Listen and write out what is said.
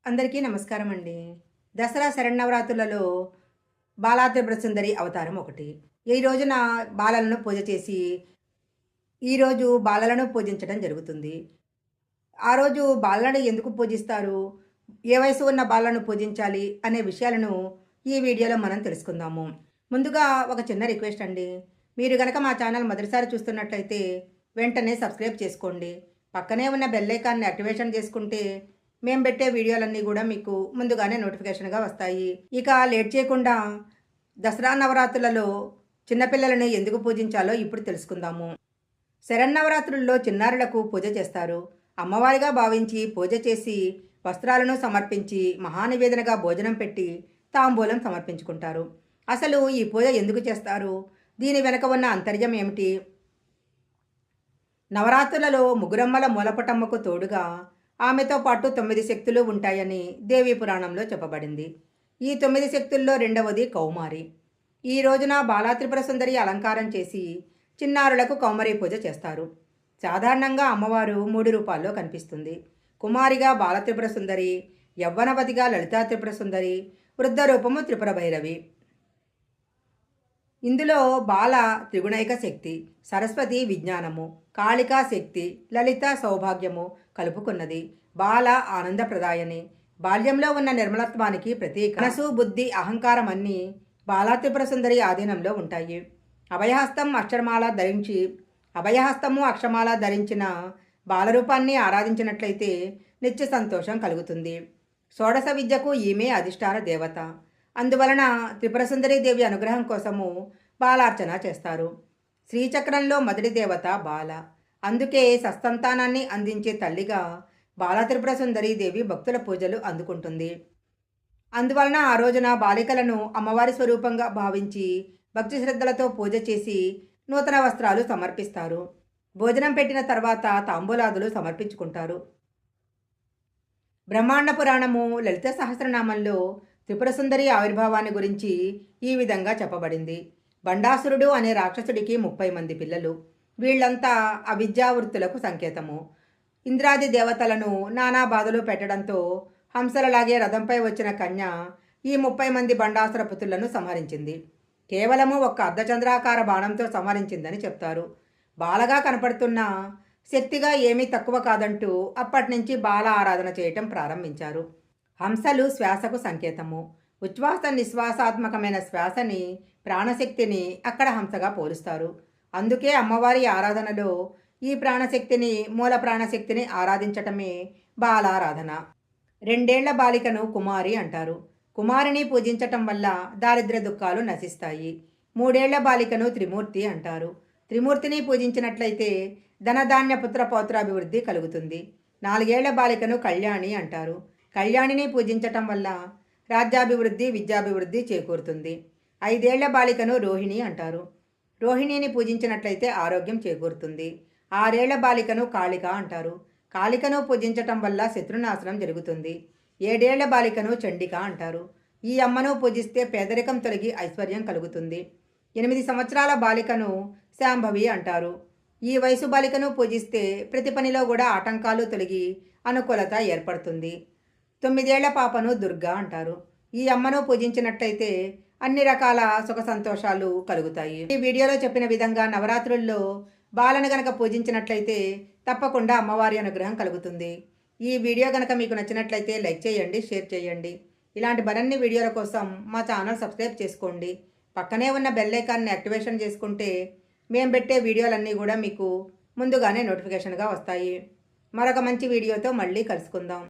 అందరికీ నమస్కారం అండి. దసరా శరన్నవరాత్రులలో బాలా త్రిపుర సుందరి అవతారం ఒకటి. ఈ రోజున బాలలను పూజ చేసి, ఈరోజు బాలలను పూజించడం జరుగుతుంది. ఆ రోజు బాలలను ఎందుకు పూజిస్తారు? ఏ వయసు ఉన్న బాలలను పూజించాలి? అనే విషయాలను ఈ వీడియోలో మనం తెలుసుకుందాము. ముందుగా ఒక చిన్న రిక్వెస్ట్ అండి. మీరు గనక మా ఛానల్ మొదటిసారి చూస్తున్నట్లయితే వెంటనే సబ్స్క్రైబ్ చేసుకోండి. పక్కనే ఉన్న బెల్ ఐకాన్‌ని యాక్టివేషన్ చేసుకుంటే మేము పెట్టే వీడియోలన్నీ కూడా మీకు ముందుగానే నోటిఫికేషన్‌గా వస్తాయి. ఇక లేట్ చేయకుండా దసరా నవరాత్రులలో చిన్నపిల్లలను ఎందుకు పూజించాలో ఇప్పుడు తెలుసుకుందాము. శరన్నవరాత్రుల్లో చిన్నారులకు పూజ చేస్తారు. అమ్మవారిగా భావించి పూజ చేసి వస్త్రాలను సమర్పించి మహానివేదనగా భోజనం పెట్టి తాంబూలం సమర్పించుకుంటారు. అసలు ఈ పూజ ఎందుకు చేస్తారు? దీని వెనక ఉన్న అంతర్యం ఏమిటి? నవరాత్రులలో ముగురమ్మల మూలపటమ్మకు తోడుగా ఆమెతో పాటు 9 శక్తులు ఉంటాయని దేవీ పురాణంలో చెప్పబడింది. ఈ 9 శక్తుల్లో రెండవది కౌమారి. ఈ రోజున బాలా త్రిపుర సుందరి అలంకారం చేసి చిన్నారులకు కౌమారి పూజ చేస్తారు. సాధారణంగా అమ్మవారు 3 రూపాల్లో కనిపిస్తుంది. కుమారిగా బాల త్రిపుర సుందరి, యవ్వనవతిగా లలితా త్రిపుర సుందరి, వృద్ధ రూపము త్రిపుర భైరవి. ఇందులో బాల త్రిగుణైక శక్తి, సరస్వతి విజ్ఞానము, కాళికా శక్తి, లలిత సౌభాగ్యము కలుపుకున్నది. బాల ఆనందప్రదాయని, బాల్యంలో ఉన్న నిర్మలత్వానికి ప్రతీక. మనసు, బుద్ధి, అహంకారం అన్నీ బాలా త్రిపుర సుందరి ఆధీనంలో ఉంటాయి. అభయహస్తము అక్షమాల ధరించిన బాలరూపాన్ని ఆరాధించినట్లయితే నిత్య సంతోషం కలుగుతుంది. షోడశ విద్యకు ఈమె అధిష్టాన దేవత. అందువలన త్రిపురసుందరీ దేవి అనుగ్రహం కోసము బాలార్చన చేస్తారు. శ్రీచక్రంలో మొదటి దేవత బాల. అందుకే సత్సంతానాన్ని అందించే తల్లిగా బాల త్రిపుర దేవి భక్తుల పూజలు అందుకుంటుంది. అందువలన ఆ రోజున బాలికలను అమ్మవారి స్వరూపంగా భావించి భక్తి శ్రద్ధలతో పూజ చేసి నూతన వస్త్రాలు సమర్పిస్తారు. భోజనం పెట్టిన తర్వాత తాంబూలాదులు సమర్పించుకుంటారు. బ్రహ్మాండ పురాణము లలిత సహస్రనామంలో త్రిపురసుందరి ఆవిర్భావాన్ని గురించి ఈ విధంగా చెప్పబడింది. బండాసురుడు అనే రాక్షసుడికి 30 మంది పిల్లలు. వీళ్లంతా అవిద్యావృత్తులకు సంకేతము. ఇంద్రాది దేవతలను నానా బాధలు పెట్టడంతో హంసలలాగే రథంపై వచ్చిన కన్య ఈ 30 మంది బండాసుర పుత్రులను సంహరించింది. కేవలము ఒక్క అర్ధచంద్రాకార బాణంతో సంహరించిందని చెప్తారు. బాలగా కనపడుతున్న శక్తిగా ఏమీ తక్కువ కాదంటూ అప్పటి నుంచి బాల ఆరాధన చేయటం ప్రారంభించారు. హంసలు శ్వాసకు సంకేతము. ఉచ్ఛ్వాస నిశ్వాసాత్మకమైన శ్వాసని, ప్రాణశక్తిని అక్కడ హంసగా పోలుస్తారు. అందుకే అమ్మవారి ఆరాధనలో ఈ ప్రాణశక్తిని, మూల ప్రాణశక్తిని ఆరాధించటమే బాలారాధన. 2 ఏళ్ల బాలికను కుమారి అంటారు. కుమారిని పూజించటం వల్ల దారిద్ర్య దుఃఖాలు నశిస్తాయి. 3 ఏళ్ల బాలికను త్రిమూర్తి అంటారు. త్రిమూర్తిని పూజించినట్లయితే ధనధాన్య పుత్ర పౌత్రాభివృద్ధి కలుగుతుంది. 4 ఏళ్ల బాలికను కళ్యాణి అంటారు. కళ్యాణిని పూజించటం వల్ల రాజ్యాభివృద్ధి, విద్యాభివృద్ధి చేకూరుతుంది. 5 ఏళ్ల బాలికను రోహిణి అంటారు. రోహిణిని పూజించినట్లయితే ఆరోగ్యం చేకూరుతుంది. 6 ఏళ్ల బాలికను కాళిక అంటారు. కాళికను పూజించటం వల్ల శత్రునాశనం జరుగుతుంది. 7 ఏళ్ల బాలికను చండిక అంటారు. ఈ అమ్మను పూజిస్తే పేదరికం తొలగి ఐశ్వర్యం కలుగుతుంది. 8 సంవత్సరాల బాలికను శాంభవి అంటారు. ఈ వయసు బాలికను పూజిస్తే ప్రతి పనిలో కూడా ఆటంకాలు తొలగి అనుకూలత ఏర్పడుతుంది. 9 ఏళ్ల పాపను దుర్గా అంటారు. ఈ అమ్మను పూజించినట్లయితే అన్ని రకాల సుఖ సంతోషాలు కలుగుతాయి. ఈ వీడియోలో చెప్పిన విధంగా నవరాత్రుల్లో బాలను గనక పూజించినట్లయితే తప్పకుండా అమ్మవారి అనుగ్రహం కలుగుతుంది. ఈ వీడియో గనక మీకు నచ్చినట్లయితే లైక్ చేయండి, షేర్ చేయండి. ఇలాంటి మరిన్ని వీడియోల కోసం మా ఛానల్ సబ్స్క్రైబ్ చేసుకోండి. పక్కనే ఉన్న బెల్ ఐకాన్ని యాక్టివేషన్ చేసుకుంటే మేము పెట్టే వీడియోలన్నీ కూడా మీకు ముందుగానే నోటిఫికేషన్గా వస్తాయి. మరొక మంచి వీడియోతో మళ్ళీ కలుసుకుందాం.